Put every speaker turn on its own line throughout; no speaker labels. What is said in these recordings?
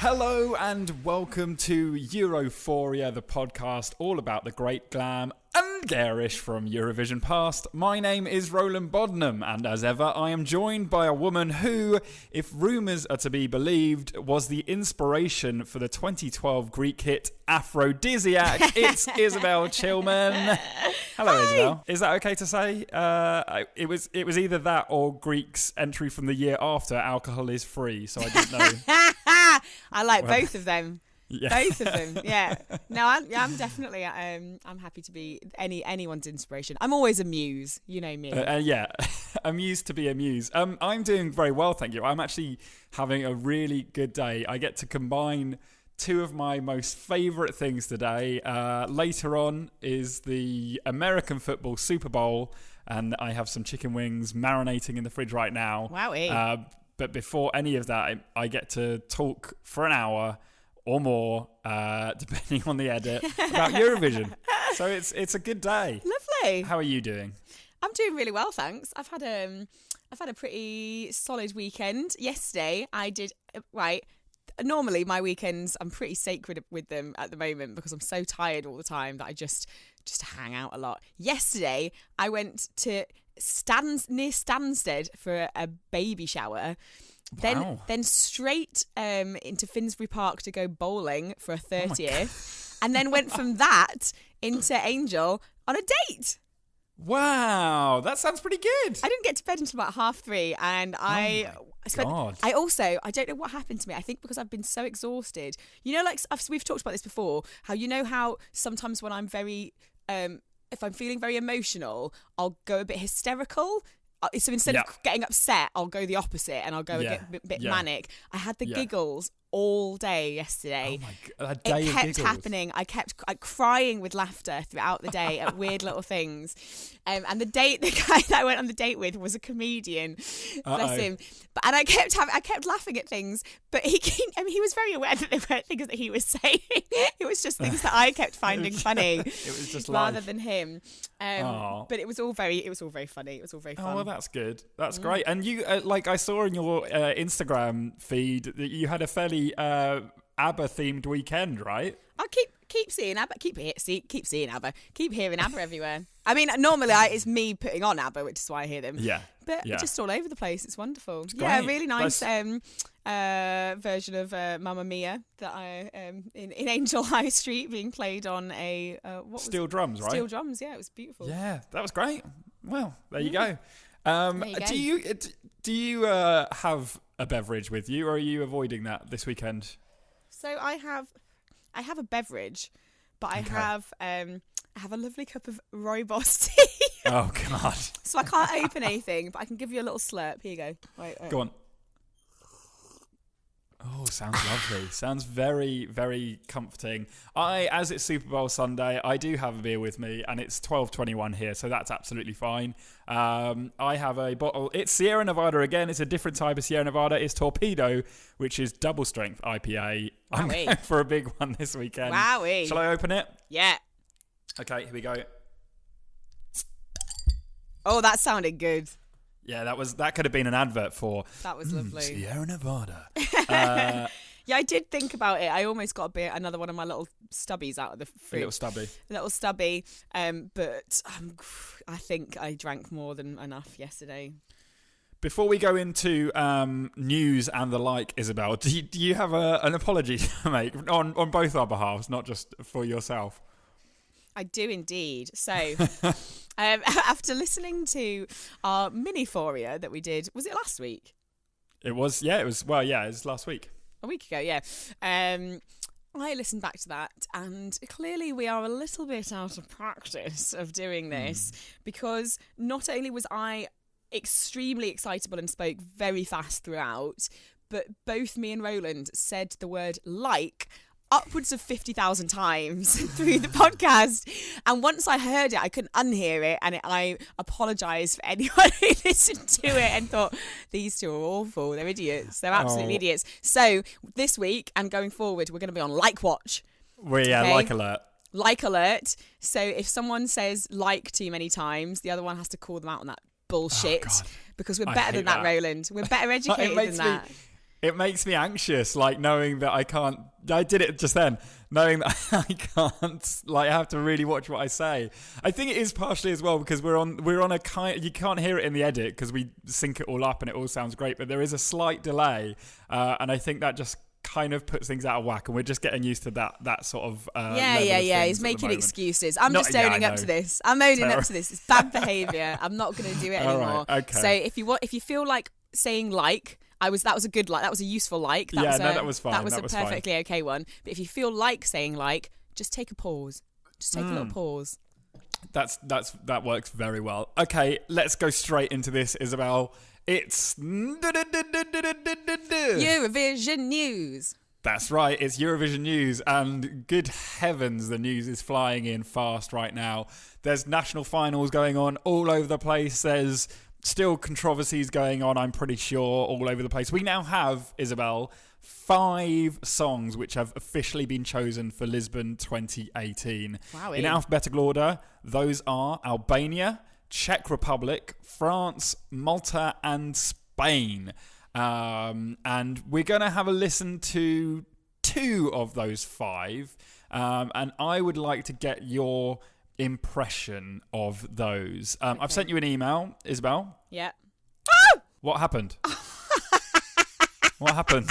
Hello and welcome to Europhoria, the podcast all about the great glam and garish from Eurovision past. My name is Roland Bodnam, and as ever I am joined by a woman who, if rumours are to be believed, was the inspiration for the 2012 Greek hit Aphrodisiac. It's Isobel Chilman. Hello,
Hi.
Isobel. Is that okay to say? It was either that or Greek's entry from the year after, Alcohol is Free, so I didn't know.
I like both of them.
Yeah.
Both of them, yeah. No, I'm definitely. I'm happy to be anyone's inspiration. I'm always a muse, you know me.
Yeah, amused to be amused. I'm doing very well, thank you. I'm actually having a really good day. I get to combine two of my most favourite things today. Later on is the American football Super Bowl, and I have some chicken wings marinating in the fridge right now.
Wowie.
But before any of that, I get to talk for an hour or more, depending on the edit, about Eurovision. So it's a good day.
Lovely.
How are you doing?
I'm doing really well, thanks. I've had a pretty solid weekend. Yesterday, I did right. Normally, my weekends, I'm pretty sacred with them at the moment because I'm so tired all the time that I just hang out a lot. Yesterday, I went to near Stansted for a baby shower.
Wow.
Then straight into Finsbury Park to go bowling for a 30th, and then went from that into Angel on a date.
Wow, that sounds pretty good.
I didn't get to bed until about 3:30, and I don't know what happened to me. I think because I've been so exhausted. You know, like we've talked about this before. How sometimes when I'm very if I'm feeling very emotional, I'll go a bit hysterical. So instead of getting upset, I'll go the opposite and I'll go and get a bit manic. I had the giggles all day yesterday.
Oh my God, a day
it
of
kept
giggles.
happening. I kept crying with laughter throughout the day at weird little things. And the guy that I went on the date with was a comedian. Bless him. And I kept laughing at things, but he was very aware that they weren't things that he was saying. It was just things that I kept finding funny.
It was just
rather
life.
than him. But it was all very funny. It was all very fun.
Oh, well, that's good. That's great. And you, I saw in your Instagram feed that you had a fairly ABBA-themed weekend, right?
I keep seeing ABBA. Keep seeing ABBA. Keep hearing ABBA everywhere. I mean, normally it's me putting on ABBA, which is why I hear them.
Yeah.
But just all over the place. It's wonderful.
It's
yeah,
great.
really nice version of Mamma Mia that I in Angel High Street being played on a
steel drums, right?
Steel drums. Yeah, it was beautiful.
Yeah, that was great. Well, there you go. Do you have a beverage with you, or are you avoiding that this weekend?
So I have a beverage, but I have a lovely cup of rooibos tea.
Oh God!
So I can't open anything, but I can give you a little slurp. Here you go. Wait.
Go on. Oh, sounds lovely. Sounds very, very comforting. As it's Super Bowl Sunday, I do have a beer with me, and it's 12:21 here, so that's absolutely fine. I have a bottle. It's Sierra Nevada again. It's a different type of Sierra Nevada. It's Torpedo, which is double strength IPA. I'm going for a big one this weekend.
Wowie.
Shall I open it?
Yeah.
Okay, here we go.
Oh, that sounded good.
Yeah, that could have been an advert for.
That was lovely.
Sierra Nevada.
Yeah, I did think about it. I almost got another one of my little stubbies out of the fridge. A little stubby. But I think I drank more than enough yesterday.
Before we go into news and the like, Isobel, do you have an apology to make on both our behalves, not just for yourself?
I do indeed. So, after listening to our mini-phoria that we did, was it last week?
It was last week.
A week ago, yeah. I listened back to that, and clearly we are a little bit out of practice of doing this because not only was I extremely excitable and spoke very fast throughout, but both me and Roland said the word like upwards of 50,000 times through the podcast, and once I heard it I couldn't unhear it, and I apologise for anyone who listened to it and thought these two are awful, they're idiots, they're absolutely idiots. So this week and going forward we're going to be on like watch. Like alert. So if someone says like too many times, the other one has to call them out on that bullshit, because we're better than that, Roland. We're better educated than that.
It makes me anxious, like knowing that I can't. I did it just then, knowing that I can't. Like, I have to really watch what I say. I think it is partially as well because we're on a kind. You can't hear it in the edit because we sync it all up and it all sounds great, but there is a slight delay, and I think that just kind of puts things out of whack, and we're just getting used to that sort of
yeah. He's making excuses. I'm just owning up to this. I'm owning up to this. It's bad behaviour. I'm not going to do it anymore.
Right, okay.
So if you feel like saying like. That was a good like. That was a useful like.
That was fine.
That was a perfectly okay one. But if you feel like saying like, just take a pause. Just take a little pause.
That works very well. Okay, let's go straight into this, Isobel. It's
Eurovision news.
That's right, it's Eurovision news, and good heavens, the news is flying in fast right now. There's national finals going on all over the place. There's still controversies going on, I'm pretty sure, all over the place. We now have, Isobel, 5 songs which have officially been chosen for Lisbon 2018.
Wow.
In alphabetical order, those are Albania, Czech Republic, France, Malta, and Spain. And we're going to have a listen to 2 of those 5. And I would like to get your impression of those. Okay. I've sent you an email, Isobel.
Yeah.
What happened? What happened?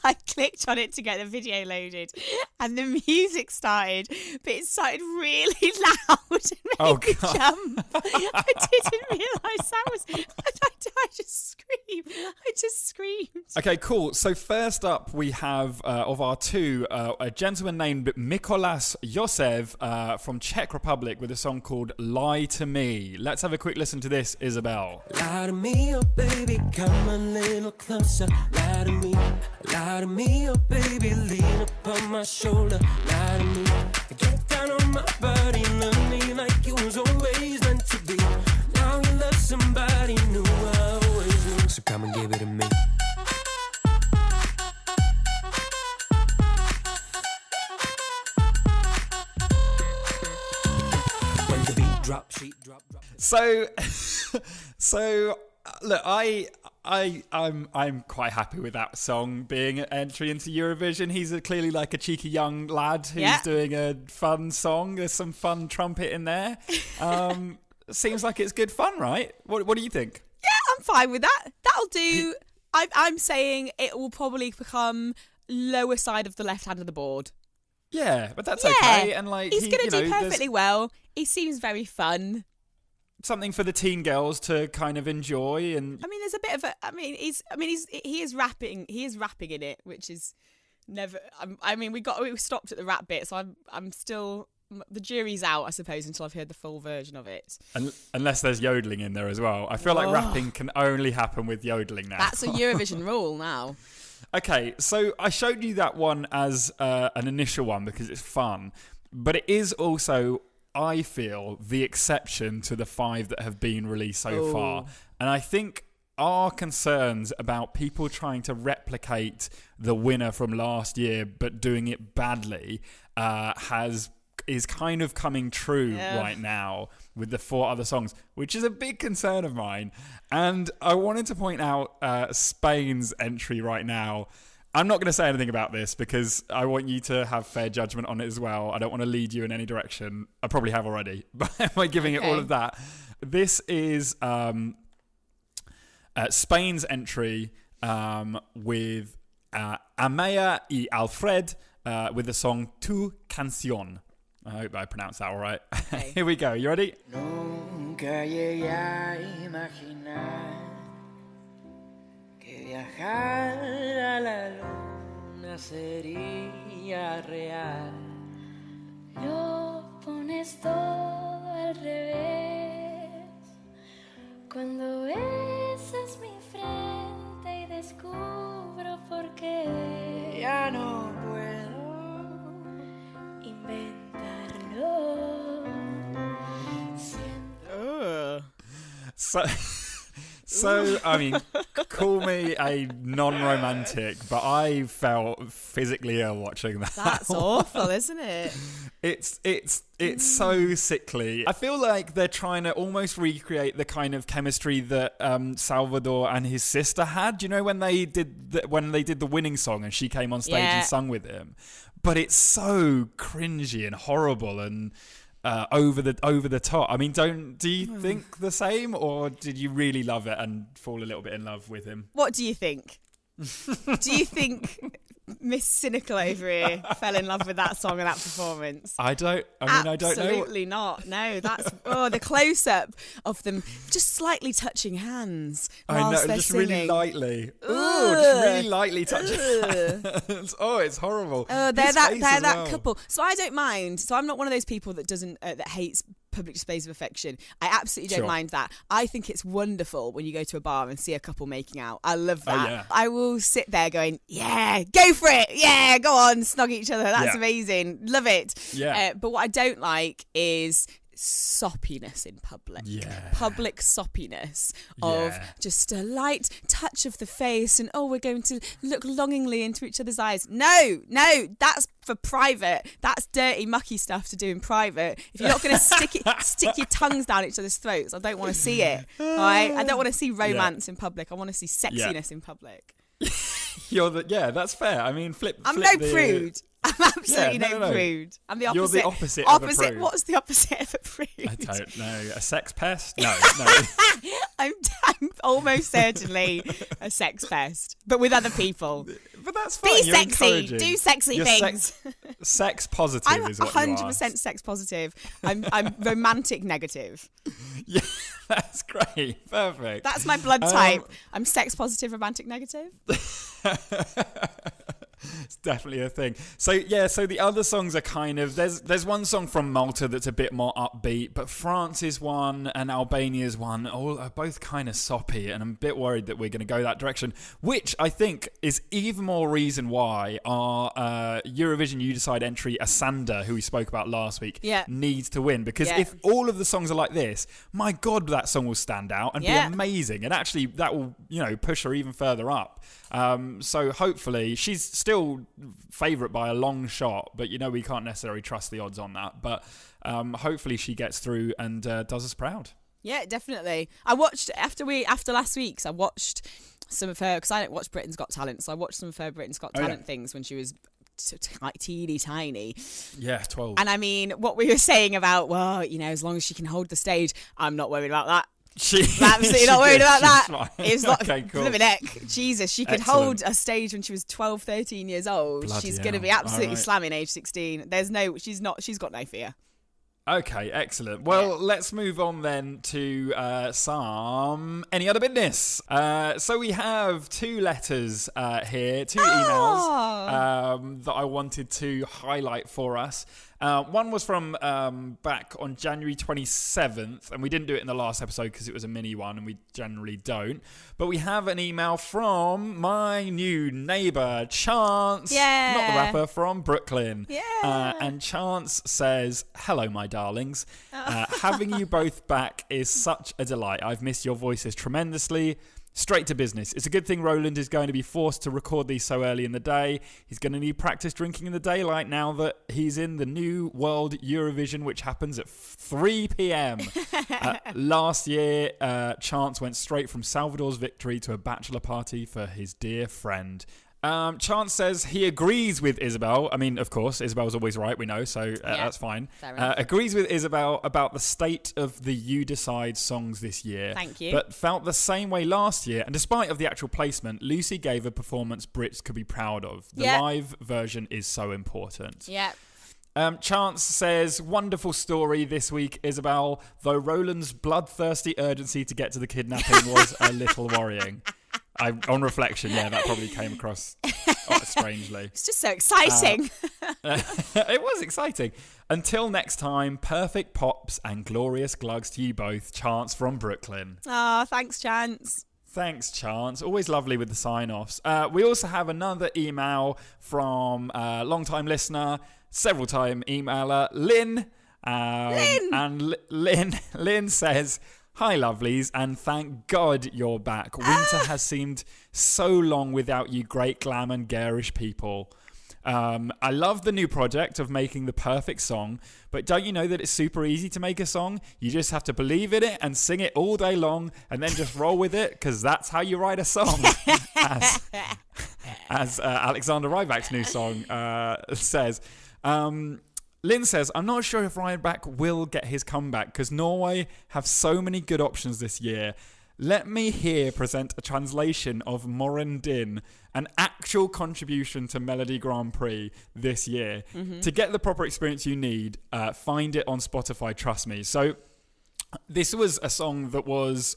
I clicked on it to get the video loaded and the music started, but it started really loud and made me jump. I didn't realise that was... I just screamed.
Okay, cool. So first up we have, of our 2, a gentleman named Mikolas Josev from Czech Republic with a song called Lie to Me. Let's have a quick listen to this, Isobel.
Lie to me, oh baby, come a little closer. Lie to me, oh baby, lean upon my shoulder. Lie to me, get down on my body, love me like it was always meant to be. Now you love somebody new, I always knew, so come and give it to me. When the beat drops, she drop.
So look, I'm quite happy with that song being an entry into Eurovision. He's clearly like a cheeky young lad who's doing a fun song. There's some fun trumpet in there. Seems like it's good fun, right? What do you think?
Yeah, I'm fine with that. That'll do. I'm saying it will probably become lower side of the left hand of the board.
Yeah, but that's okay. And like
he's going to do perfectly well. He seems very fun.
Something for the teen girls to kind of enjoy, and
I mean, there's a bit of a. He is rapping. He is rapping in it, which is never. We stopped at the rap bit, so I'm still. The jury's out, I suppose, until I've heard the full version of it.
Unless there's yodeling in there as well. I feel like rapping can only happen with yodeling now.
That's a Eurovision rule now.
Okay, so I showed you that one as an initial one because it's fun, but it is also, I feel, the exception to the 5 that have been released so far. And I think our concerns about people trying to replicate the winner from last year but doing it badly is kind of coming true right now with the 4 other songs, which is a big concern of mine. And I wanted to point out Spain's entry right now. I'm not going to say anything about this because I want you to have fair judgment on it as well. I don't want to lead you in any direction. I probably have already, but by giving it all of that. This is Spain's entry with Amaya y Alfred with the song Tu Canción. I hope I pronounced that all right. Okay. Here we go. You ready?
Nunca llegué a imaginar que viajar a la luna sería real.
Lo pones todo al revés cuando besas mi frente y descubro por qué
ya no puedo
inventarlo.
So I mean, call me a non-romantic, but I felt physically ill watching that.
That's awful, isn't it?
It's so sickly. I feel like they're trying to almost recreate the kind of chemistry that Salvador and his sister had. You know, when they did the winning song and she came on stage and sung with him. But it's so cringy and horrible and over the top. I mean, do you think the same, or did you really love it and fall a little bit in love with him?
What do you think? Do you think Miss Cynical over here fell in love with that song and that performance?
I don't know.
Absolutely not. No, that's the close-up of them just slightly touching hands whilst they're
just
singing.
really lightly. Ooh, just really lightly touching hands. Oh, it's horrible.
They're that couple. So I don't mind. So I'm not one of those people that doesn't that hates public displays of affection. I absolutely don't mind that. I think it's wonderful when you go to a bar and see a couple making out. I love that.
Oh, yeah.
I will sit there going, yeah, go for it. Yeah, go on, snog each other. That's amazing. Love it.
Yeah.
But what I don't like is soppiness in public. Public soppiness of just a light touch of the face and we're going to look longingly into each other's eyes. No, that's for private. That's dirty, mucky stuff to do in private. If you're not going to stick your tongues down each other's throats, I don't want to see it. All right? I don't want to see romance in public. I want to see sexiness in public.
That's fair. I mean,
I'm no prude. I'm absolutely no prude. I'm the opposite.
You're the opposite of a prude.
What's the opposite of a prude?
I don't know. A sex pest? No.
I'm almost certainly a sex pest, but with other people.
But that's fine.
Be sexy. Do sexy things.
Sex positive
I'm
is what you are.
100% sex positive. I'm romantic negative.
Yeah, that's great. Perfect.
That's my blood type. I'm sex positive, romantic negative.
It's definitely a thing. So the other songs are kind of there's one song from Malta that's a bit more upbeat, but France's one and Albania's one are both kind of soppy, and I'm a bit worried that we're going to go that direction, which I think is even more reason why our Eurovision You Decide entry Asanda, who we spoke about last week, needs to win, because if all of the songs are like this, my God, that song will stand out and be amazing, and actually that will push her even further up. So hopefully she's still favourite by a long shot, but we can't necessarily trust the odds on that. But hopefully she gets through and does us proud. Yeah,
definitely. I watched after last week's. I watched some of her, because I don't watch Britain's Got Talent, so I watched some of her Britain's Got Talent things when she was like teeny tiny.
Yeah, 12.
And I mean, what we were saying about, as long as she can hold the stage, I'm not worried about that. Absolutely not worried about that. It's not living heck. Jesus, she could hold a stage when she was 12, 13 years old.
Bloody
she's going to be absolutely slamming age 16. She's got no fear.
Okay, excellent. Well, let's move on then to some any other business. So we have two letters here, two emails that I wanted to highlight for us. One was from back on January 27th, and we didn't do it in the last episode because it was a mini one, and we generally don't. But we have an email from my new neighbour, Chance, not the rapper, from Brooklyn. And Chance says, "Hello, my darlings. Having you both back is such a delight. I've missed your voices tremendously. Straight to business. It's a good thing Roland is going to be forced to record these so early in the day. He's going to need practice drinking in the daylight now that he's in the new World Eurovision, which happens at 3 p.m. Last year, Chance went straight from Salvador's victory to a bachelor party for his dear friend. Chance says he agrees with Isobel. I mean, of course, Isabel's always right, we know, so that's fine. Agrees with Isobel about the state of the You Decide songs this year.
Thank you.
But felt the same way last year, and despite of the actual placement, Lucy gave a performance Brits could be proud of. The live version is so important. Chance says, wonderful story this week, Isobel, though Roland's bloodthirsty urgency to get to the kidnapping was a little worrying. On reflection, that probably came across strangely.
It's just so exciting.
It was exciting. Until next time, perfect pops and glorious glugs to you both. Chance from Brooklyn.
Thanks, Chance.
Thanks, Chance. Always lovely with the sign-offs. We also have another email from a long-time listener, several-time emailer, Lynn. And Lynn says, Hi, lovelies, and thank God you're back. Winter has seemed so long without you great glam and garish people. I love the new project of making the perfect song, but don't you know that it's super easy to make a song? You just have to believe in it and sing it all day long and then just roll with it, because that's how you write a song. As Alexander Rybak's new song says. Lynn says, I'm not sure if Rybak will get his comeback because Norway have so many good options this year. Let me here present a translation of Morendin, an actual contribution to Melody Grand Prix this year. Mm-hmm. To get the proper experience you need, find it on Spotify, trust me. So this was a song that was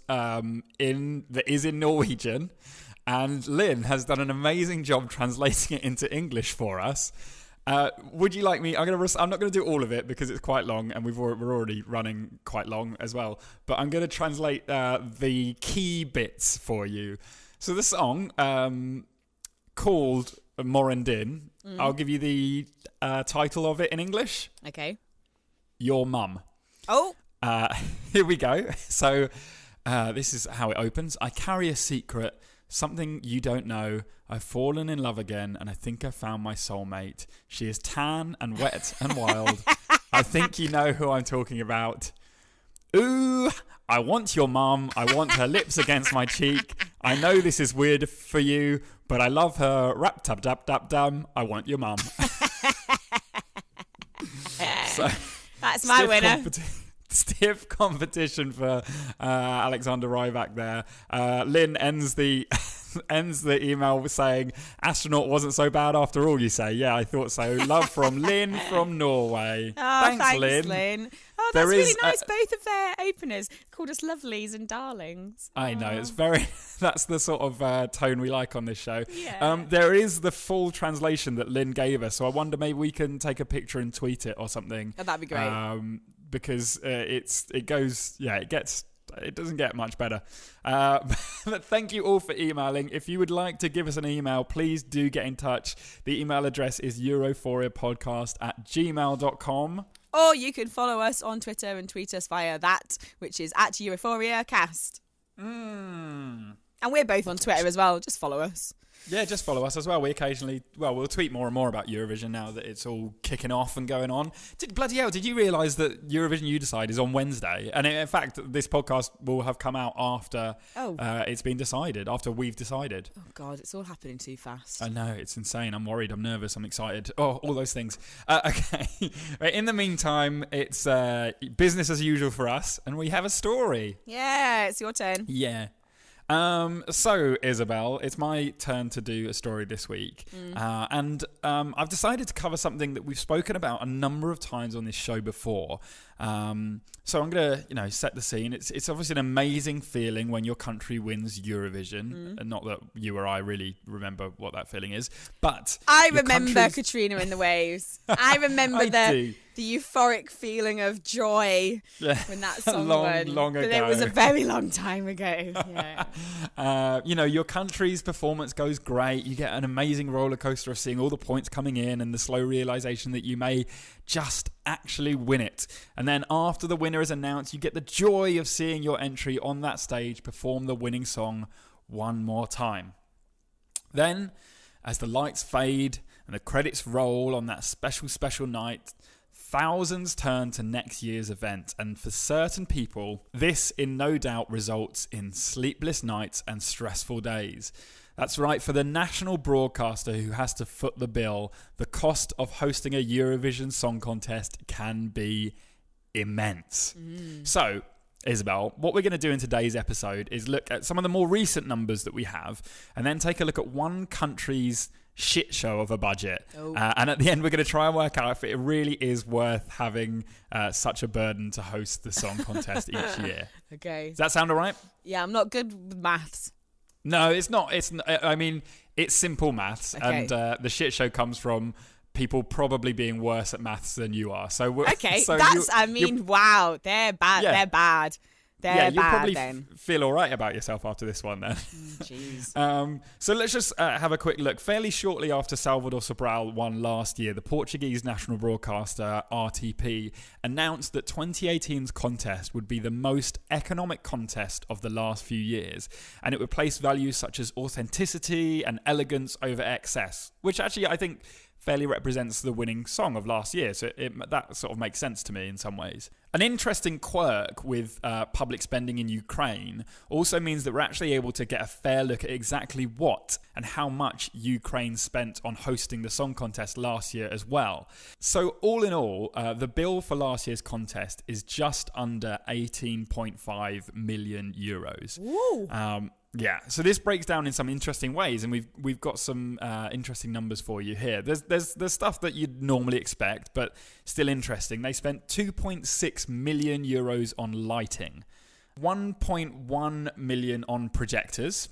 is in Norwegian, and Lynn has done an amazing job translating it into English for us. Would you like me? I'm not going to do all of it because it's quite long, and we're already running quite long as well. But I'm going to translate the key bits for you. So the song called Morendin. I'll give you the title of it in English.
Okay.
Your Mum.
Oh.
Here we go. So this is how it opens. I carry a secret. Something you don't know. I've fallen in love again, and I think I found my soulmate. She is tan and wet and wild. I think you know who I'm talking about. Ooh, I want your mum. I want her lips against my cheek. I know this is weird for you, but I love her. Rap tap tap tap dam. I want your mum. So
that's my winner.
Stiff competition for Alexander Rybak there. Lynn ends the email with saying, astronaut wasn't so bad after all, you say. Yeah, I thought so. Love from Lynn from Norway.
Oh, thanks Lynn. Oh, that's really nice. Both of their openers called us lovelies and darlings.
I know. It's very... That's the sort of tone we like on this show.
Yeah.
There is the full translation that Lynn gave us, so I wonder maybe we can take a picture and tweet it or something.
Oh, that'd be great.
Because it doesn't get much better. But thank you all for emailing. If you would like to give us an email, please do get in touch. The email address is europhoriapodcast@gmail.com.
Or you can follow us on Twitter and tweet us via that, which is @EurophoriaCast. And we're both on Twitter as well. Just follow us.
Yeah, just follow us as well. We occasionally, we'll tweet more and more about Eurovision now that it's all kicking off and going on. Bloody hell, did you realise that Eurovision You Decide is on Wednesday? And in fact, this podcast will have come out after it's been decided, after we've decided.
Oh, God, it's all happening too fast.
I know, it's insane. I'm worried, I'm nervous, I'm excited. Oh, all those things. Okay. In the meantime, it's business as usual for us, and we have a story.
Yeah, it's your turn.
Yeah. So, Isobel, it's my turn to do a story this week. And I've decided to cover something that we've spoken about a number of times on this show before. So I'm going to, set the scene. It's obviously an amazing feeling when your country wins Eurovision. And not that you or I really remember what that feeling is. But
I remember Katrina in the Waves. I remember the euphoric feeling of joy when that song won.
Long ago.
But it was a very long time ago. Yeah.
Your country's performance goes great. You get an amazing roller coaster of seeing all the points coming in and the slow realization that you may just actually win it. And then after the winner is announced, you get the joy of seeing your entry on that stage perform the winning song one more time. Then, as the lights fade and the credits roll on that special night, thousands turn to next year's event, and for certain people, this in no doubt results in sleepless nights and stressful days. That's right, for the national broadcaster who has to foot the bill, the cost of hosting a Eurovision Song Contest can be immense. So, Isobel, what we're going to do in today's episode is look at some of the more recent numbers that we have, and then take a look at one country's shit show of a budget. And at the end, we're going to try and work out if it really is worth having such a burden to host the song contest each year.
Okay.
Does that sound all right?
Yeah, I'm not good with maths.
No, it's not. It's simple maths.
Okay.
And the shit show comes from people probably being worse at maths than you are. So
okay,
so
wow, they're bad.
Yeah.
They're bad. They're
you'll
bad
probably
then.
feel all right about yourself after this one then.
Jeez.
So let's just have a quick look. Fairly shortly after Salvador Sobral won last year, the Portuguese national broadcaster RTP announced that 2018's contest would be the most economic contest of the last few years, and it would place values such as authenticity and elegance over excess, which actually I think fairly represents the winning song of last year. So that sort of makes sense to me in some ways. An interesting quirk with public spending in Ukraine also means that we're actually able to get a fair look at exactly what and how much Ukraine spent on hosting the song contest last year as well. So all in all, the bill for last year's contest is just under 18.5 million euros.
Woo.
Yeah, so this breaks down in some interesting ways, and we've got some interesting numbers for you here. There's stuff that you'd normally expect, but still interesting. They spent 2.6 million euros on lighting, 1.1 million on projectors.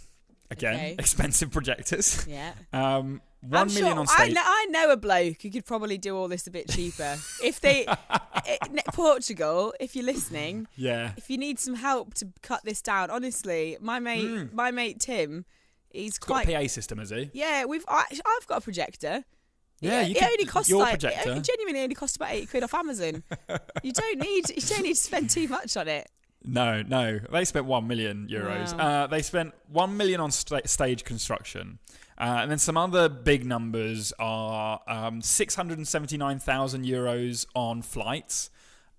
Again,
Okay.
Expensive projectors.
Yeah.
1 million on stage.
I know a bloke who could probably do all this a bit cheaper. If they, Portugal, if you're listening,
Yeah.
if you need some help to cut this down, honestly, my mate Tim, he's
Got a PA system, has he?
Yeah, I've got a projector.
Yeah,
it only costs
your
like
projector.
it genuinely only costs about £80 off Amazon. You don't need to spend too much on it.
No. They spent 1 million euros.
Wow.
They spent 1 million on stage construction. And then some other big numbers are 679,000 euros on flights,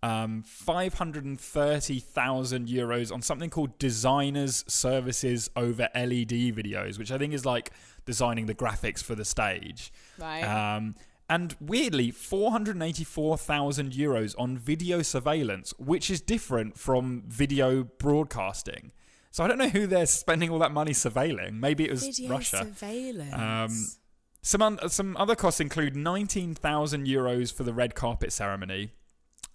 530,000 euros on something called designers' services over LED videos, which I think is like designing the graphics for the stage.
Right.
And weirdly, 484,000 euros on video surveillance, which is different from video broadcasting. So I don't know who they're spending all that money surveilling. Maybe it was
Video
Russia.
surveillance.
Some other costs include 19,000 euros for the red carpet ceremony,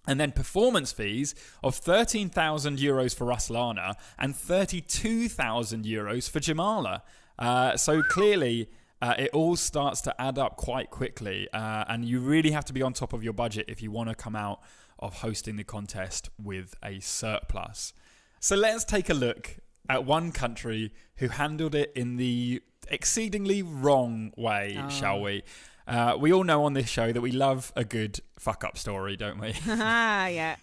and then performance fees of 13,000 euros for Ruslana and 32,000 euros for Jamala. So clearly, it all starts to add up quite quickly, and you really have to be on top of your budget if you want to come out of hosting the contest with a surplus. So let's take a look at one country who handled it in the exceedingly wrong way, shall we? We all know on this show that we love a good fuck-up story, don't we?
Yeah.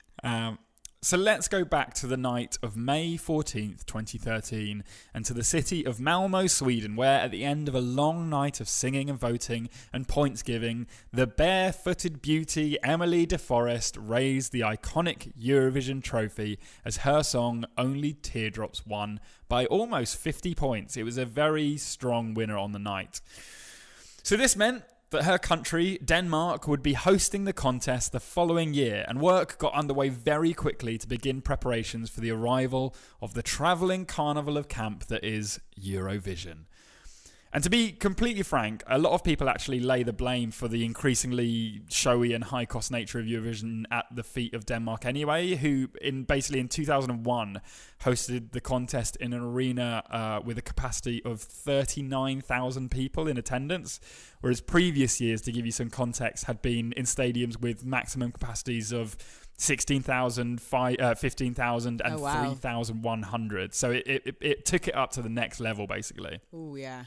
So let's go back to the night of May 14th, 2013, and to the city of Malmö, Sweden, where at the end of a long night of singing and voting and points giving, the barefooted beauty Emily de Forest raised the iconic Eurovision trophy as her song Only Teardrops won by almost 50 points. It was a very strong winner on the night. So this meant that her country, Denmark, would be hosting the contest the following year, and work got underway very quickly to begin preparations for the arrival of the travelling carnival of camp that is Eurovision. And to be completely frank, a lot of people actually lay the blame for the increasingly showy and high-cost nature of Eurovision at the feet of Denmark anyway, who in 2001 hosted the contest in an arena with a capacity of 39,000 people in attendance, whereas previous years, to give you some context, had been in stadiums with maximum capacities of 16,000, 15,000 and 3,100. So it took it up to the next level, basically.
Oh, yeah.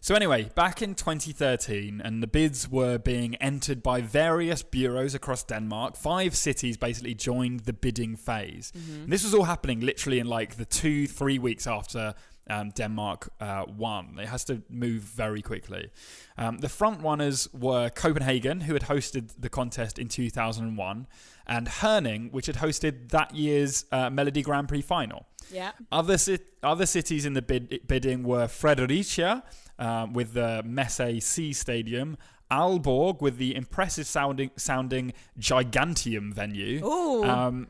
So anyway, back in 2013, and the bids were being entered by various bureaus across Denmark. 5 cities basically joined the bidding phase. Mm-hmm. And this was all happening literally in like the 2-3 weeks after Denmark won. It has to move very quickly. The front runners were Copenhagen, who had hosted the contest in 2001, and Herning, which had hosted that year's Melody Grand Prix final.
Yeah.
Other cities in the bidding were Fredericia, with the Messe Sea Stadium, Aalborg with the impressive sounding Gigantium venue.
Oh.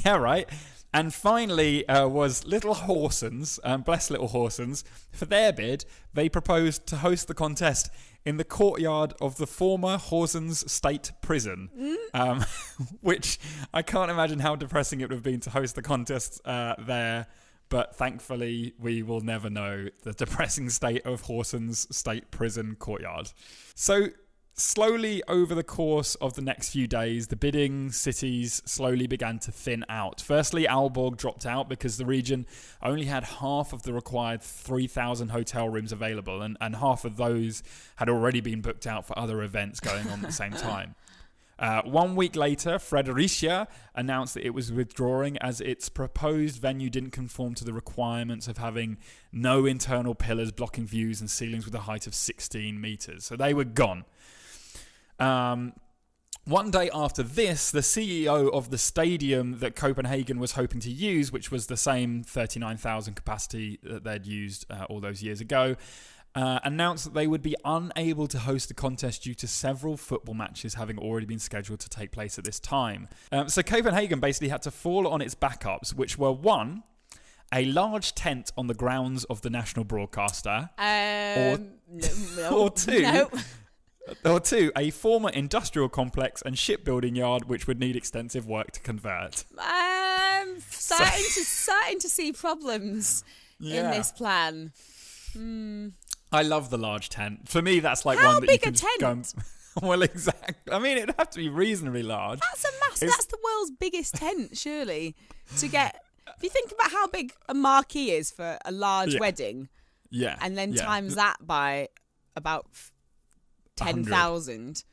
Yeah, right. And finally was Little Horsens, bless Little Horsens. For their bid, they proposed to host the contest in the courtyard of the former Horsens State Prison, which I can't imagine how depressing it would have been to host the contest there. But thankfully, we will never know the depressing state of Horsens State Prison courtyard. So slowly over the course of the next few days, the bidding cities slowly began to thin out. Firstly, Aalborg dropped out because the region only had half of the required 3,000 hotel rooms available, and half of those had already been booked out for other events going on at the same time. 1 week later, Fredericia announced that it was withdrawing as its proposed venue didn't conform to the requirements of having no internal pillars blocking views and ceilings with a height of 16 metres. So they were gone. 1 day after this, the CEO of the stadium that Copenhagen was hoping to use, which was the same 39,000 capacity that they'd used all those years ago, announced that they would be unable to host the contest due to several football matches having already been scheduled to take place at this time. So Copenhagen basically had to fall on its backups, which were one, a large tent on the grounds of the national broadcaster, or two, a former industrial complex and shipbuilding yard which would need extensive work to convert.
Starting to see problems in this plan.
I love the large tent. For me, that's like
How
one that
big
you can
a
just go and... Well, exactly. I mean, it'd have to be reasonably large.
That's the world's biggest tent, surely. To get, if you think about how big a marquee is for a large wedding, and then times that by about 10,000.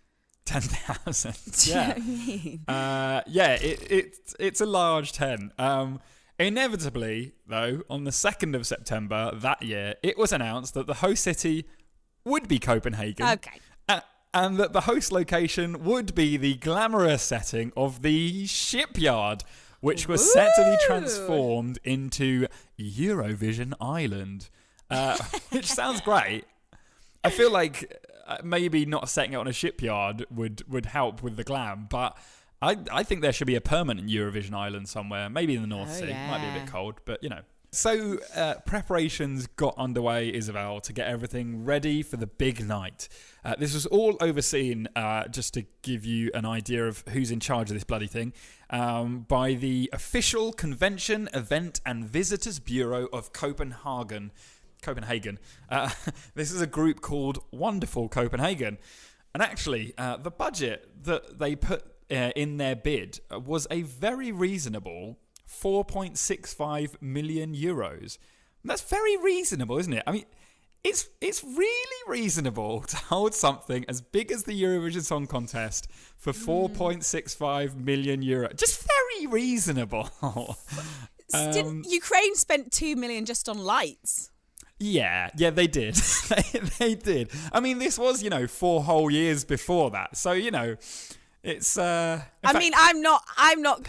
10,000.
Do you know what I mean?
It's a large tent. Inevitably, though, on the 2nd of September that year, it was announced that the host city would be Copenhagen.
Okay.
And that the host location would be the glamorous setting of the shipyard, which was set to be transformed into Eurovision Island, which sounds great. I feel like maybe not setting it on a shipyard would help with the glam, but I think there should be a permanent Eurovision Island somewhere, maybe in the North Sea.
Yeah.
Might be a bit cold, but you know. So preparations got underway, Isobel, to get everything ready for the big night. This was all overseen, just to give you an idea of who's in charge of this bloody thing, by the official Convention, Event and Visitors Bureau of Copenhagen. This is a group called Wonderful Copenhagen. And actually, the budget that they put in their bid was a very reasonable 4.65 million euros. And that's very reasonable, isn't it? I mean, it's really reasonable to hold something as big as the Eurovision Song Contest for 4.65 million euros. Just very reasonable.
Ukraine spent 2 million just on lights.
Yeah, they did. they did. I mean, this was, 4 whole years before that. So, it's
I'm not,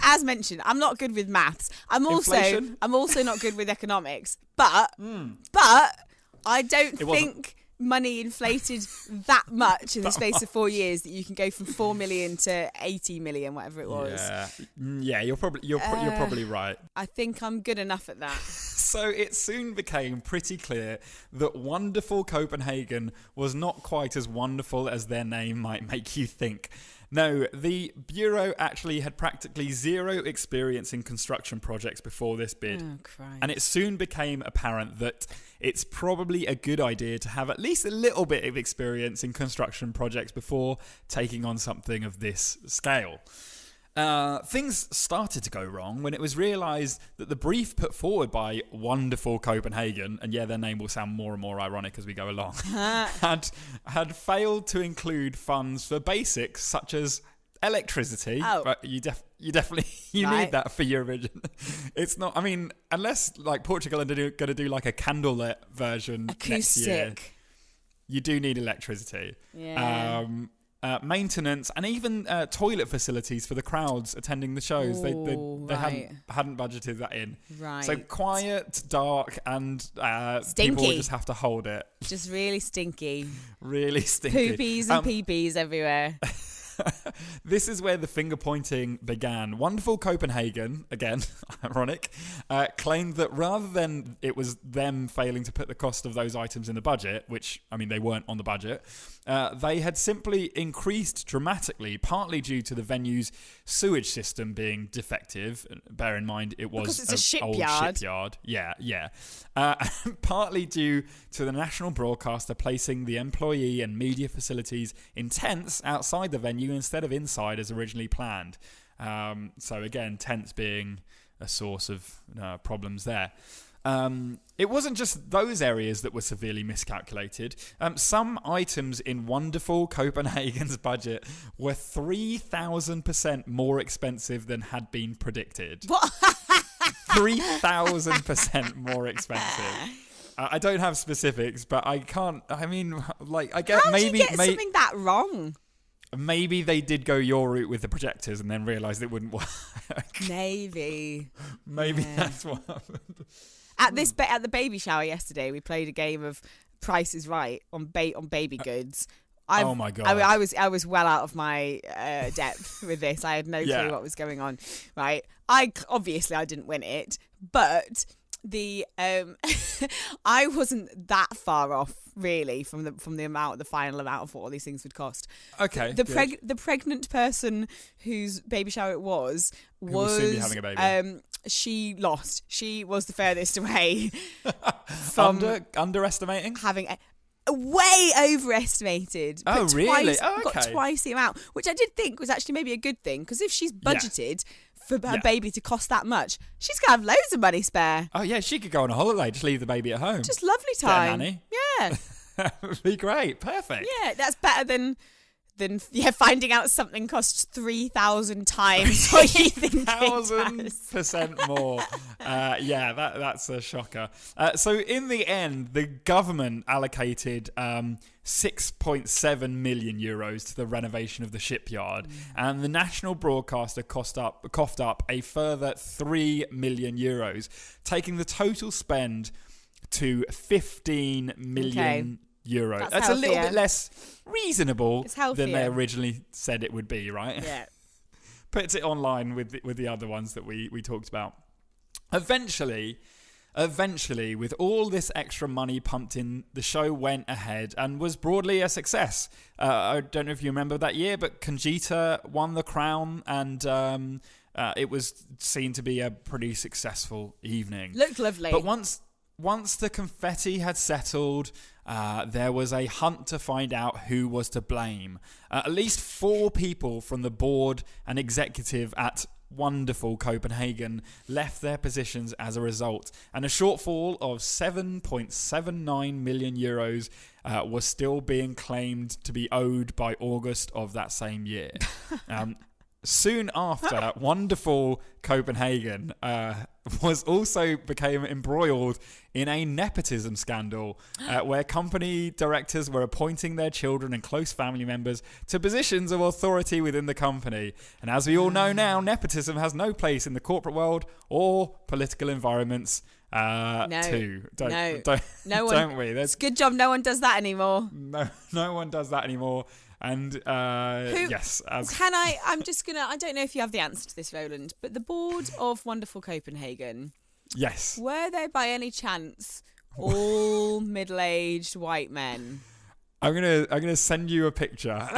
as mentioned, I'm not good with maths. I'm also not good with economics. But I don't think money inflated that much in the space of 4 years that you can go from 4 million to 80 million, whatever it was.
Yeah, you're probably right.
I think I'm good enough at that.
So it soon became pretty clear that Wonderful Copenhagen was not quite as wonderful as their name might make you think. No, the Bureau actually had practically zero experience in construction projects before this bid.
Oh, Christ.
And it soon became apparent that it's probably a good idea to have at least a little bit of experience in construction projects before taking on something of this scale. Things started to go wrong when it was realised that the brief put forward by Wonderful Copenhagen, and their name will sound more and more ironic as we go along, had failed to include funds for basics such as electricity.
Oh.
But you definitely need that for Eurovision. It's not. I mean, unless like Portugal are going to do like a candlelit version next year, you do need electricity.
Yeah.
Maintenance and even toilet facilities for the crowds attending the shows. They hadn't budgeted that in.
Right.
So quiet, dark, and
stinky.
People would just have to hold it.
Just really stinky.
Really stinky.
Poopies and peepees everywhere.
This is where the finger pointing began. Wonderful Copenhagen, again, ironic, claimed that rather than it was them failing to put the cost of those items in the budget, which, I mean, they weren't on the budget, they had simply increased dramatically, partly due to the venue's sewage system being defective. Bear in mind, it was
because it's a shipyard.
Old shipyard. Yeah. Partly due to the national broadcaster placing the employee and media facilities in tents outside the venue instead of inside as originally planned. So again, tents being a source of problems there. It wasn't just those areas that were severely miscalculated. Some items in Wonderful Copenhagen's budget were 3,000% more expensive than had been predicted.
What?
3,000% more expensive. I don't have specifics, but I can't. I mean, like, I get
How
maybe
do you get something that wrong?
Maybe they did go your route with the projectors and then realised it wouldn't work.
Maybe
That's what happened.
At the baby shower yesterday, we played a game of Price is Right on baby goods.
Oh my God.
I was well out of my depth with this. I had no clue what was going on. Right, I didn't win it, but the I wasn't that far off really from the final amount of what all these things would cost.
Okay.
The pregnant person whose baby shower it was
Who will soon be having a baby.
She lost. She was the furthest away from
underestimating.
Having way overestimated.
Oh, really?
Got twice the amount, which I did think was actually maybe a good thing, because if she's budgeted for her baby to cost that much, she's gonna have loads of money spare.
Oh yeah, she could go on a holiday, just leave the baby at home.
Just lovely time.
Nanny.
Yeah.
That would be great. Perfect.
Yeah, that's better than finding out something costs 3,000 times what you think it does.
1,000% more. That's a shocker. So in the end, the government allocated 6.7 million euros to the renovation of the shipyard, and the national broadcaster coughed up a further 3 million euros, taking the total spend to 15 million euros. That's a little bit less reasonable than they originally said it would be, right?
Yeah.
Puts it online with the other ones that we talked about. Eventually, with all this extra money pumped in, the show went ahead and was broadly a success. I don't know if you remember that year, but Conchita won the crown, and it was seen to be a pretty successful evening.
Looked lovely.
But once the confetti had settled, there was a hunt to find out who was to blame. At least 4 people from the board and executive at Wonderful Copenhagen left their positions as a result, and a shortfall of 7.79 million euros was still being claimed to be owed by August of that same year. Soon after, Wonderful Copenhagen became embroiled in a nepotism scandal where company directors were appointing their children and close family members to positions of authority within the company. And as we all know now, nepotism has no place in the corporate world or political environments too. Don't we?
It's a good job no one does that anymore.
No one does that anymore. And I don't know if you have the answer to this, Roland, but the board of Wonderful Copenhagen, yes,
were they by any chance all middle-aged white men?
I'm gonna send you a picture.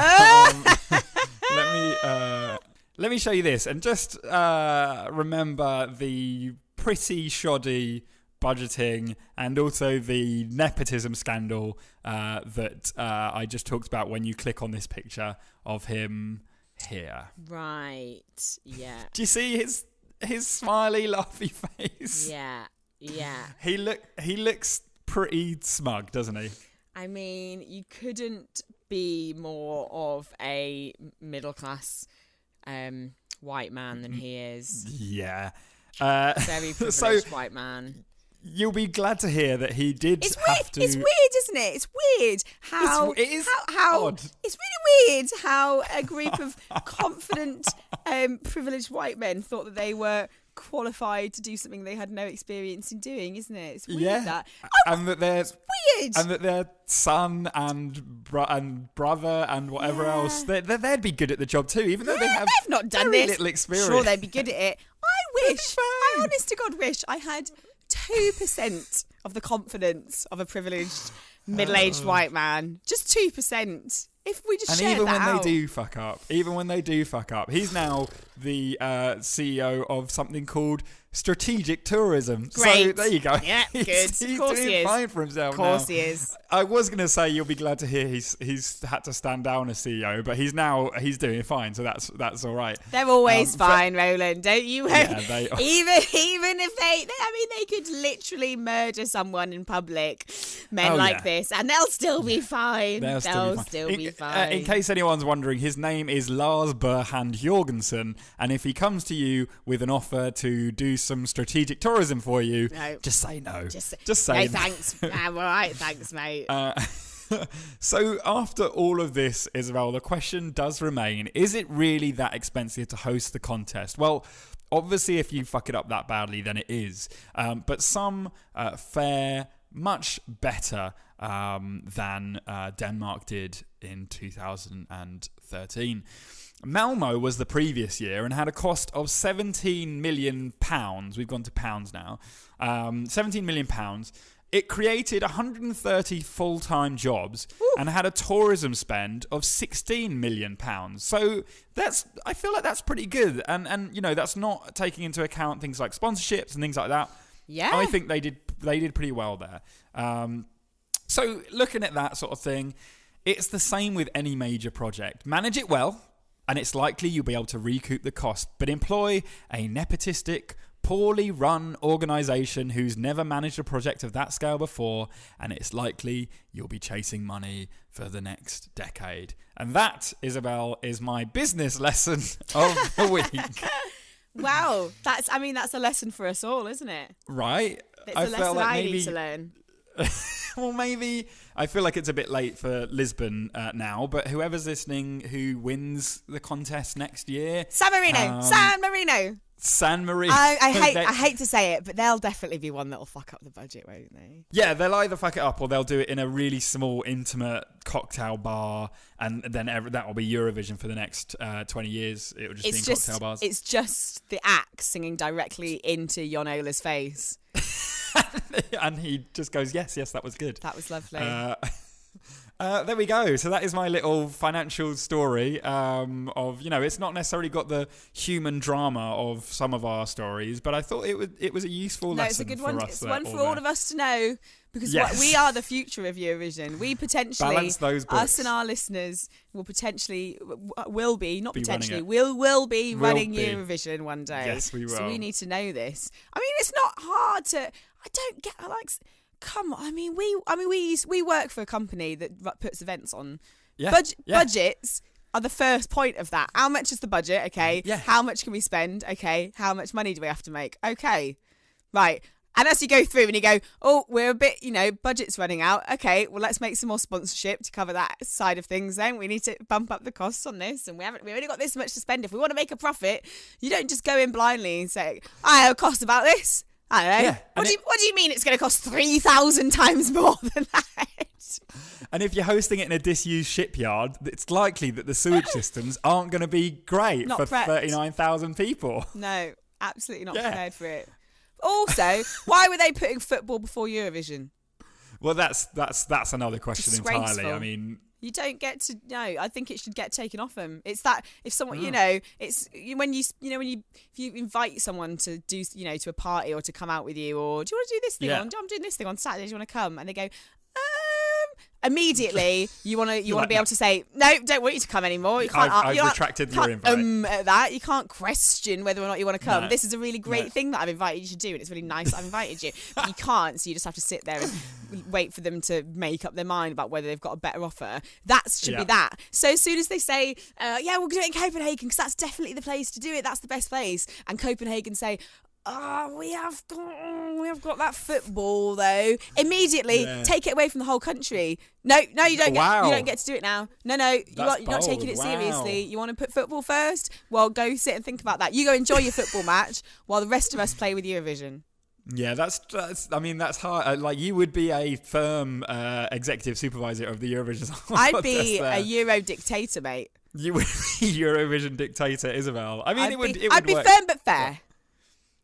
Let me show you this, and just remember the pretty shoddy budgeting and also the nepotism scandal that I just talked about when you click on this picture of him here.
Right. Yeah.
Do you see his smiley, laughy face?
Yeah.
He looks pretty smug, doesn't he?
I mean, you couldn't be more of a middle class white man than he is.
Yeah.
Very privileged white man.
You'll be glad to hear that he did have to...
It's weird, isn't it? It's weird how...
It is odd.
It's really weird how a group of confident, privileged white men thought that they were qualified to do something they had no experience in doing, isn't it? It's weird that.
And that they're
Weird.
and that their son and brother and whatever else, they'd be good at the job too, even though they have
they've not done
very
this.
little experience.
Sure, they'd be good at it. I
fine.
honest to God wish I had 2% of the confidence of a privileged middle-aged white man. Just 2%. If we just
And
shared
even
that
when
out.
they do fuck up, he's now the CEO of something called strategic tourism.
Great.
So there you go.
Yeah, good.
He's
Of course
doing
he is.
fine for himself.
Of course
now.
he is.
I was going to say you'll be glad to hear he's had to stand down as CEO, but he's doing fine, so that's all right.
They're always fine, Roland. Don't you worry.
Yeah, they are.
Even if they could literally murder someone in public, men like this, and they'll still be fine.
They'll still
be fine.
In case anyone's wondering, his name is Lars Burhand Jorgensen, and if he comes to you with an offer to do some strategic tourism for you, just say no. Just say
no. Thanks. I'm all right. Thanks, mate.
So after all of this, Isobel, the question does remain, is it really that expensive to host the contest? Well, obviously if you fuck it up that badly, then it is. But some fare much better than Denmark did in 2013. Malmo was the previous year and had a cost of £17 million. We've gone to pounds now. £17 million. It created 130 full-time jobs and had a tourism spend of £16 million. So I feel like that's pretty good. And you know, that's not taking into account things like sponsorships and things like that.
Yeah.
I think they did pretty well there. So looking at that sort of thing, it's the same with any major project. Manage it well, and it's likely you'll be able to recoup the cost, but employ a nepotistic, poorly run organisation who's never managed a project of that scale before, and it's likely you'll be chasing money for the next decade. And that, Isobel, is my business lesson of the week.
Wow, that's a lesson for us all, isn't it?
Right?
It's a lesson I need to learn.
Well, maybe I feel like it's a bit late for Lisbon now, but whoever's listening who wins the contest next year,
San Marino. I hate to say it, but they'll definitely be one that'll fuck up the budget, won't they?
Yeah, they'll either fuck it up or they'll do it in a really small, intimate cocktail bar, and then that will be Eurovision for the next 20 years. It will just be in cocktail bars.
It's just the axe singing directly into Jon Ola's face.
And he just goes, yes, that was good.
That was lovely.
There we go. So that is my little financial story of, you know, it's not necessarily got the human drama of some of our stories, but I thought it was a useful lesson.
It's a good
for
one.
us
It's one for all of us to know, because we are the future of Eurovision. We potentially,
balance those books.
Us and our listeners will potentially, will be running Eurovision one day.
Yes, we will.
So we need to know this. I mean, it's not hard to. I don't get like. Come on, we work for a company that puts events on. Yeah. Budgets are the first point of that. How much is the budget? Okay.
Yeah.
How much can we spend? Okay. How much money do we have to make? Okay. Right. And as you go through and you go, oh, we're a bit, budget's running out. Okay, well, let's make some more sponsorship to cover that side of things then. We need to bump up the costs on this, and we've only got this much to spend. If we want to make a profit, you don't just go in blindly and say, I have a cost about this. I don't know.
Yeah,
what do you mean it's going to cost 3,000 times more than that?
And if you're hosting it in a disused shipyard, it's likely that the sewage systems aren't going to be great for 39,000 people.
No, absolutely not prepared for it. Also, why were they putting football before Eurovision?
Well, that's another question entirely. I mean,
you don't get to know. I think it should get taken off them. It's that if someone, it's when if you invite someone to do, to a party or to come out with you, or do you want to do this thing on? I'm doing this thing on Saturday. Do you want to come? And they go, immediately you want to be able to say no, don't want you to come anymore. You can't.
I've retracted your invite.
At that you can't question whether or not you want to come.
No.
This is a really great thing that I've invited you to do, and it's really nice that I've invited you. But you can't, so you just have to sit there and wait for them to make up their mind about whether they've got a better offer. That should be that. So as soon as they say, we'll do it in Copenhagen because that's definitely the place to do it. That's the best place. And Copenhagen say, we have got that football though. Immediately take it away from the whole country. No, you don't.
Wow.
You don't get to do it now. No, you're not taking it seriously. You want to put football first? Well, go sit and think about that. You go enjoy your football match while the rest of us play with Eurovision.
Yeah, that's hard. Like, you would be a firm executive supervisor of the Eurovision Song Contest.
I'd be a Euro dictator, mate.
You would be Eurovision dictator, Isobel. I mean,
I'd be
work.
firm but fair.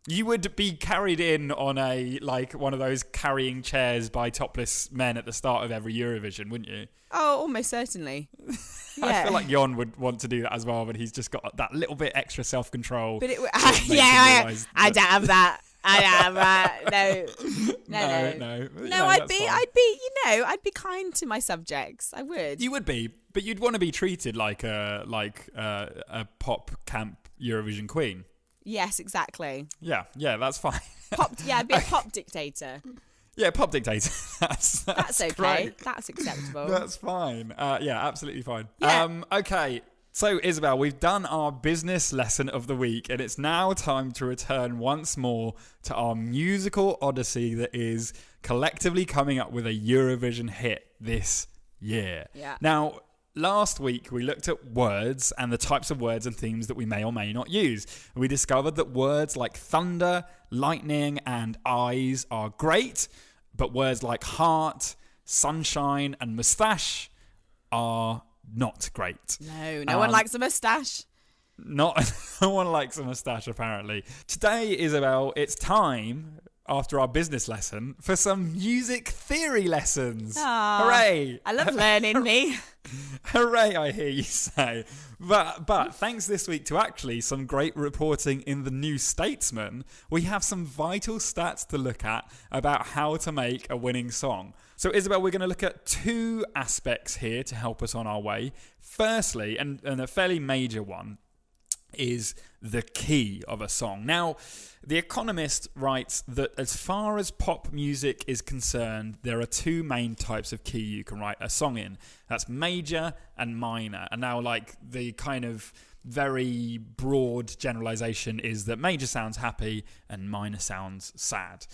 You would be carried in on one of those carrying chairs by topless men at the start of every Eurovision, wouldn't you?
Oh, almost certainly. Yeah.
I feel like Jon would want to do that as well, but he's just got that little bit extra self-control.
But I don't have that. I am no. I'd be kind to my subjects. I would.
You would be, but you'd want to be treated like a pop camp Eurovision queen.
Yes, exactly.
Yeah, that's fine.
I'd be a pop dictator.
Yeah, pop dictator. That's
okay.
Great.
That's acceptable.
That's fine. Absolutely fine.
Yeah.
Okay. So, Isobel, we've done our business lesson of the week, and it's now time to return once more to our musical odyssey that is collectively coming up with a Eurovision hit this year.
Yeah.
Now, last week, we looked at words and the types of words and themes that we may or may not use. We discovered that words like thunder, lightning, and eyes are great, but words like heart, sunshine, and moustache are not great.
No one likes a moustache.
No one likes a moustache, apparently. Today, Isobel, it's time, after our business lesson, for some music theory lessons.
Aww,
hooray!
I love learning, me.
Hooray, I hear you say. But thanks this week to actually some great reporting in the New Statesman, we have some vital stats to look at about how to make a winning song. So, Isobel, we're going to look at two aspects here to help us on our way. Firstly, and a fairly major one, is the key of a song. Now, The Economist writes that as far as pop music is concerned, there are two main types of key you can write a song in. That's major and minor. And now, like, the kind of very broad generalization is that major sounds happy and minor sounds sad.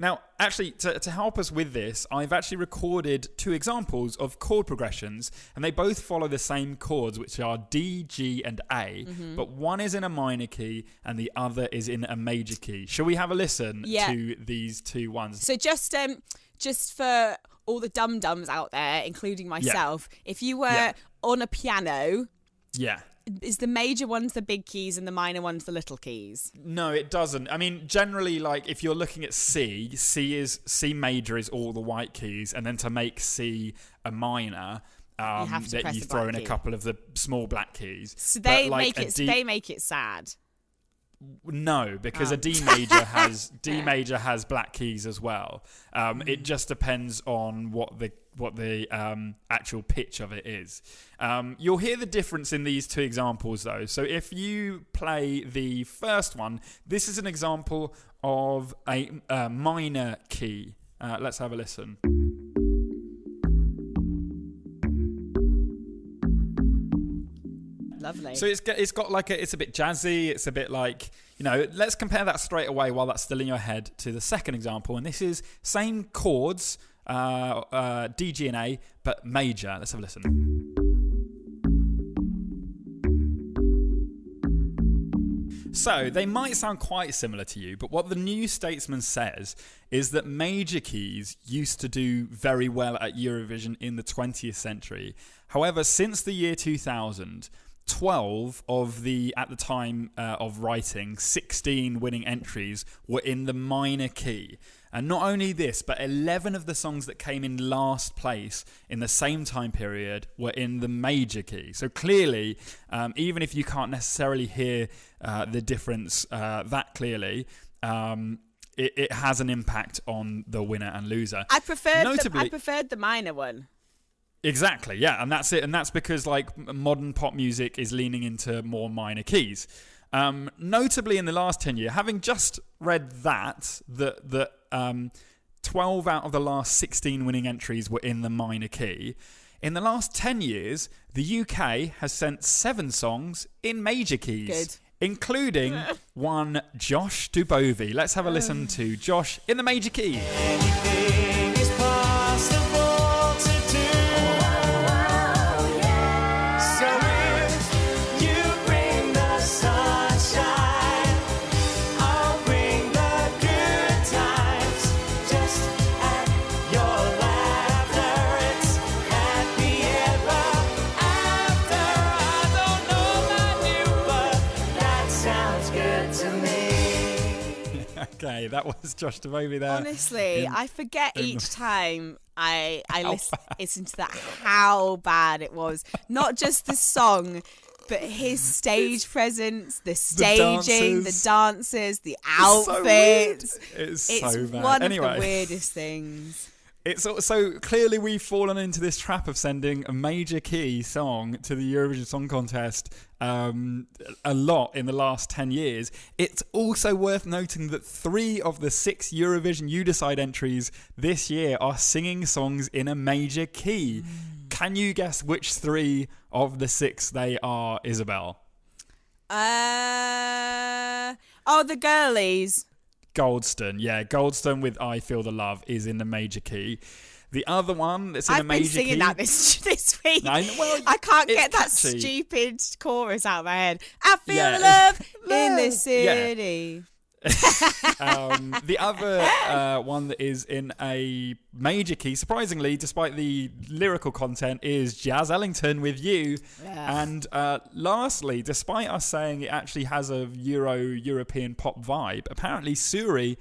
Now, actually, to help us with this, I've actually recorded two examples of chord progressions, and they both follow the same chords, which are D, G, and A, but one is in a minor key and the other is in a major key. Shall we have a listen to these two ones?
So just for all the dum-dums out there, including myself, if you were on a piano...
Yeah.
Is the major ones the big keys and the minor ones the little keys?
No, it doesn't. I mean, generally, like, if you're looking at C major is all the white keys, and then to make C a minor, you throw in a couple of the small black keys.
So they make it sad.
No, because a D major has black keys as well. It just depends on what the actual pitch of it is. You'll hear the difference in these two examples, though. So if you play the first one, this is an example of a minor key. Let's have a listen.
Lovely.
So it's got like it's a bit jazzy. It's a bit like, let's compare that straight away while that's still in your head to the second example. And this is same chords, D, G, and A, but major. Let's have a listen. So they might sound quite similar to you, but what the New Statesman says is that major keys used to do very well at Eurovision in the 20th century. However, since the year 2000, 12 of the, at the time of writing, 16 winning entries were in the minor key. And not only this, but 11 of the songs that came in last place in the same time period were in the major key. So clearly, even if you can't necessarily hear the difference that clearly, it has an impact on the winner and loser.
I preferred the minor one.
Exactly, yeah, and that's it. And that's because like modern pop music is leaning into more minor keys. Notably, in the last 10 years, having just read that 12 out of the last 16 winning entries were in the minor key. In the last 10 years, the UK has sent 7 songs in major keys.
Good.
including one Josh Dubovi. Let's have a listen to Josh in the major key.
Anything is possible to do. So if you bring the sunshine, I'll bring the good times. Just add your laughter. It's happy ever after. I don't know about you, but that sounds good to me.
Okay, that was Josh Dubovi there.
Honestly, I forget each time I listen to that how bad it was. Not just the song, but his stage presence, the staging, the dancers, the outfits.
It's so bad.
One
Anyway.
of the weirdest things.
It's so clearly we've fallen into this trap of sending a major key song to the Eurovision Song Contest a lot in the last 10 years. It's also worth noting that 3 of the 6 Eurovision You Decide entries this year are singing songs in a major key. Can you guess which 3 of the 6 they are, Isobel?
The girlies.
Goldston, yeah. Goldston with I Feel the Love is in the major key. The other one that's in a
I've
major
been singing
key...
that this week.
Well,
I can't
it's
get that
catchy.
stupid chorus out of my head. I feel
Yeah,
love in the
yeah.
city.
The other one that is in a major key, surprisingly, despite the lyrical content, is Jazz Ellington with You.
Yeah.
And lastly, despite us saying it actually has a European pop vibe, apparently Suri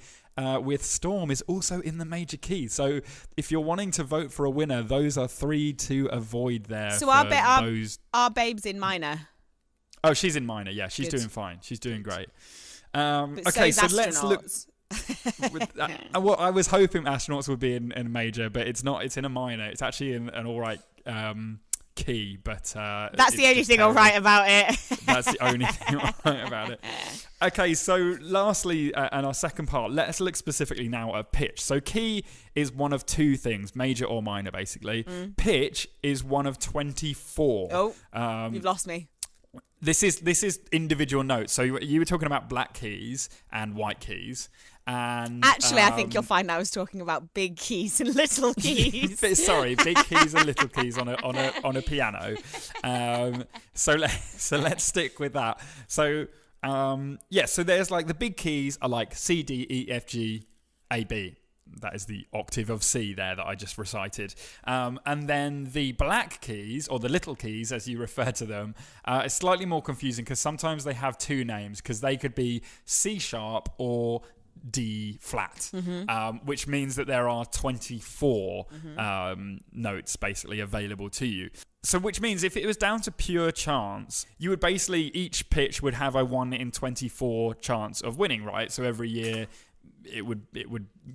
with Storm is also in the major key. So if you're wanting to vote for a winner, those are 3 to avoid there.
So
for
our babe's in minor.
Oh, she's in minor. Yeah, she's
Good.
doing fine. She's doing great.
But
Okay,
so
let's look.
astronauts.
Well, I was hoping astronauts would be in a major, but it's not. It's in a minor. It's actually in an all right key, but
That's the only thing all right about it.
That's the only thing all right about it. Okay, so lastly, and our second part, let's look specifically now at pitch. So key is one of 2 things, major or minor, basically. Pitch is one of 24.
Oh, you've lost me.
This is individual notes. So you were talking about black keys and white keys, and
Actually, I think you'll find I was talking about big keys and little keys.
Sorry, big keys and little keys on a piano. So let's stick with that. So so there's like the big keys are like C, D, E, F, G, A, B. That is the octave of C there that I just recited. And then the black keys, or the little keys as you refer to them, is slightly more confusing because sometimes they have 2 names because they could be C sharp or D flat, which means that there are 24 notes basically available to you. So which means if it was down to pure chance, you would basically, each pitch would have a 1 in 24 chance of winning, right? So every year it would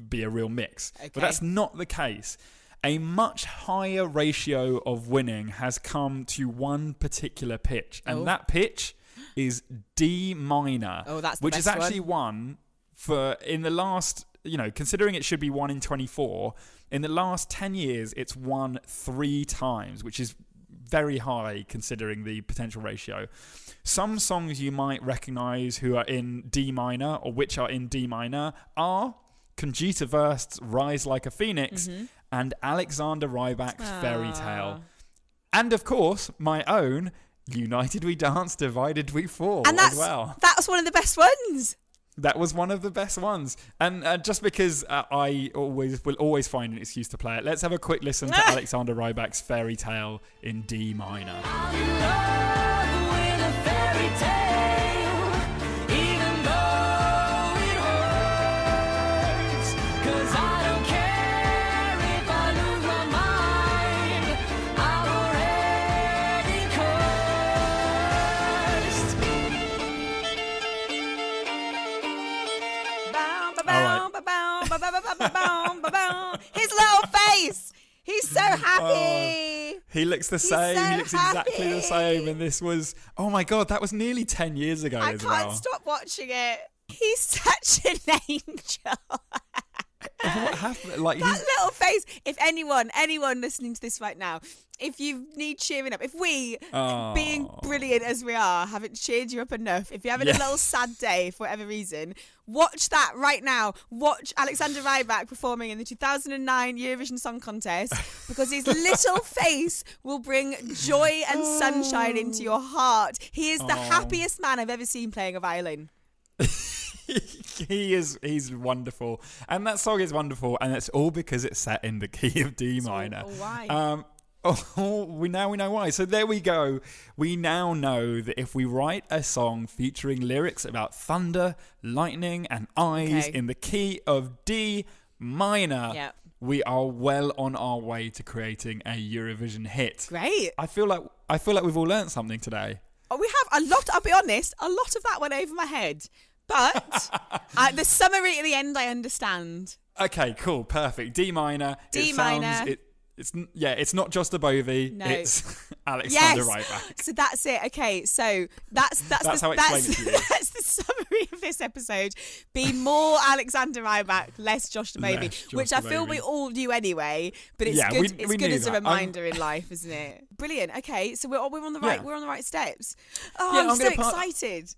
be a real mix. Okay. But that's not the case. A much higher ratio of winning has come to one particular pitch, and that pitch is D minor.
Oh, that's the
which
best
is actually one for in the last, considering it should be 1 in 24, in the last 10 years it's won 3 times, which is very high considering the potential ratio. Some songs you might recognise who are in D minor, or which are in D minor, are Conchita Wurst's Rise Like a Phoenix and Alexander Rybak's Fairy Tale. And of course, my own United We Dance, Divided We Fall as well.
That's one of the best ones.
That was one of the best ones. And just because I will always find an excuse to play it, let's have a quick listen to Alexander Rybak's Fairy Tale in D minor.
I'm in love with a fairy tale, even though it hurts. 'Cause I don't care if I lose my mind, I'm already cursed.
His little face. He's so happy.
He looks the same. He looks exactly the same. And this was, oh my God, that was nearly 10 years ago
I
as well.
can't stop watching it. He's such an angel.
What happened? Like
that little face. If anyone listening to this right now, if you need cheering up, if we, being brilliant as we are, haven't cheered you up enough, if you're having a little sad day for whatever reason, watch that right now. Watch Alexander Rybak performing in the 2009 Eurovision Song Contest, because his little face will bring joy and sunshine into your heart. He is the happiest man I've ever seen playing a violin.
He's wonderful, and that song is wonderful, and it's all because it's set in the key of D minor.
Why?
We know why. So there we go. We now know that if we write a song featuring lyrics about thunder, lightning, and eyes in the key of D minor, we are well on our way to creating a Eurovision hit.
Great.
I feel like we've all learnt something today.
Oh, we have a lot. I'll be honest. A lot of that went over my head, but the summary at the end, I understand.
Okay, cool, perfect. D minor. It's not just a Bovey.
No.
It's Alexander Rybak.
So that's it. Okay, so that's
how I explain it to you.
That's the summary of this episode. Be more Alexander Rybak, less Josh Bovey, which I feel we all do anyway. But it's good. It's good as a reminder in life, isn't it? Brilliant. Okay, so we're on the right. We're on the right steps. Oh, I'm so excited.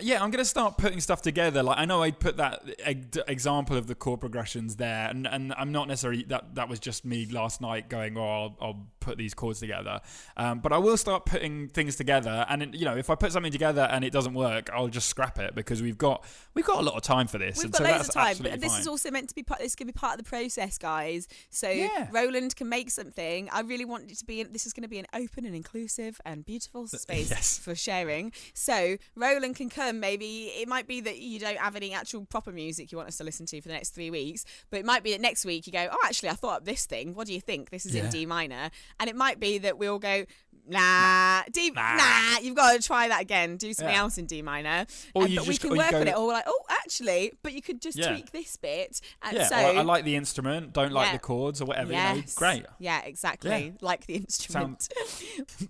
Yeah, I'm going to start putting stuff together. Like, I know I put that example of the chord progressions there, and I'm not necessarily that was just me last night going, I'll put these chords together. But I will start putting things together, and if I put something together and it doesn't work, I'll just scrap it, because we've got a lot of time for this.
We've got loads of time, but this is also meant to be this can be part of the process, guys. So Roland can make something. I really want it to be. This is going to be an open and inclusive and beautiful space for sharing. So Roland can come. Maybe it might be that you don't have any actual proper music you want us to listen to for the next 3 weeks, but it might be that next week you go, actually I thought up this thing, what do you think? This is in D minor. And it might be that we'll go, nah, you've got to try that again, do something else in D minor, but we can work on it, or we're like, actually, but you could just tweak this bit, and so
I like the instrument, don't like the chords, or whatever. Great.
Yeah, exactly. Like the instrument.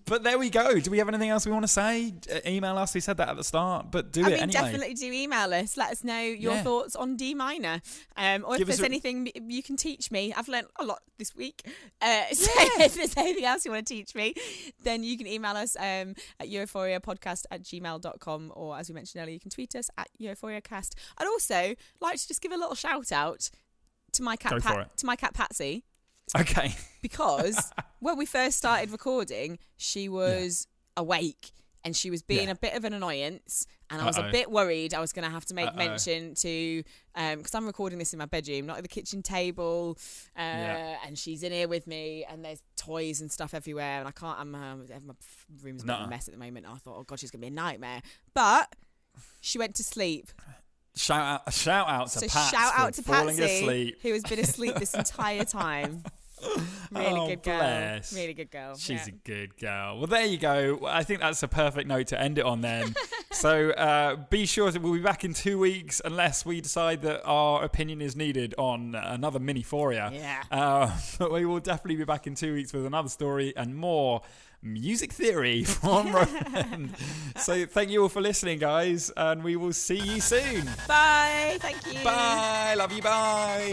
But there we go. Do we have anything else we want to say? Email us. We said that at the start, but anyway.
Definitely do email us. Let us know your thoughts on D minor, or if there's anything you can teach me. I've learned a lot this week. So if there's anything else you want to teach me, then you can email us at europhoriapodcast@gmail.com, or as we mentioned earlier, you can tweet us at europhoriacast. I'd also like to just give a little shout out to my cat Patsy.
Okay.
Because when we first started recording, she was awake and she was being a bit of an annoyance, and I was a bit worried I was going to have to make mention to, because I'm recording this in my bedroom, not at the kitchen table, and she's in here with me, and there's toys and stuff everywhere, and I can't, my room's a bit of a mess at the moment. I thought, oh God, she's going to be a nightmare. But she went to sleep.
Shout out to Pat.
Shout out to
falling
Patsy,
asleep.
who has been asleep this entire time. Really good girl.
Bless.
Really good girl.
She's a good girl. Well, there you go. I think that's a perfect note to end it on then. So be sure that we'll be back in 2 weeks, unless we decide that our opinion is needed on another mini-foria. But we will definitely be back in 2 weeks with another story and more music theory from Roland. So thank you all for listening, guys, and we will see you soon.
Bye. Thank you.
Bye. Love you. Bye.